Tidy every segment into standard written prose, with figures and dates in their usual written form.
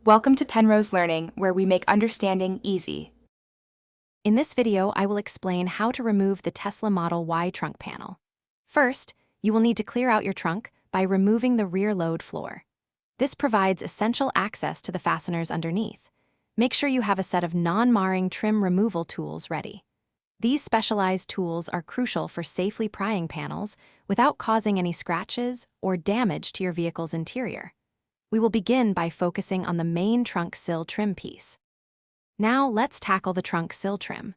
Welcome to Penrose Learning, where we make understanding easy. In this video, I will explain how to remove the Tesla Model Y trunk panel. First, you will need to clear out your trunk by removing the rear load floor. This provides essential access to the fasteners underneath. Make sure you have a set of non-marring trim removal tools ready. These specialized tools are crucial for safely prying panels without causing any scratches or damage to your vehicle's interior. We will begin by focusing on the main trunk sill trim piece. Now let's tackle the trunk sill trim.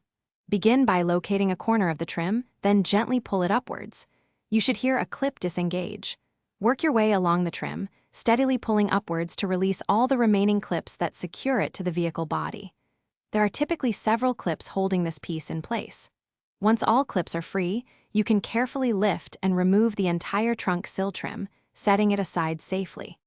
Begin by locating a corner of the trim, then gently pull it upwards. You should hear a clip disengage. Work your way along the trim, steadily pulling upwards to release all the remaining clips that secure it to the vehicle body. There are typically several clips holding this piece in place. Once all clips are free, you can carefully lift and remove the entire trunk sill trim, setting it aside safely.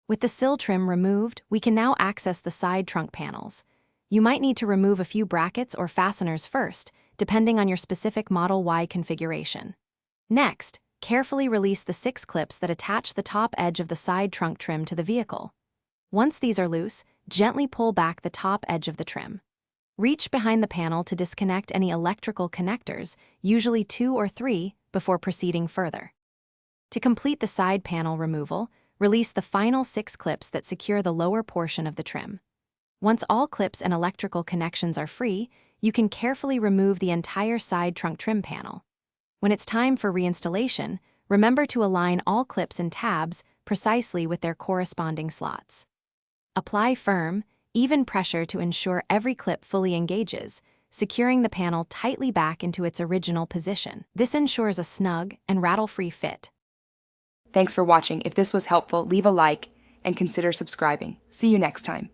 With the sill trim removed, we can now access the side trunk panels. You might need to remove a few brackets or fasteners first, depending on your specific Model Y configuration. Next, carefully release the 6 clips that attach the top edge of the side trunk trim to the vehicle. Once these are loose, gently pull back the top edge of the trim. Reach behind the panel to disconnect any electrical connectors, usually 2 or 3, before proceeding further. To complete the side panel removal, release the final 6 clips that secure the lower portion of the trim. Once all clips and electrical connections are free, you can carefully remove the entire side trunk trim panel. When it's time for reinstallation, remember to align all clips and tabs precisely with their corresponding slots. Apply firm, even pressure to ensure every clip fully engages, securing the panel tightly back into its original position. This ensures a snug and rattle-free fit. Thanks for watching. If this was helpful, leave a like and consider subscribing. See you next time.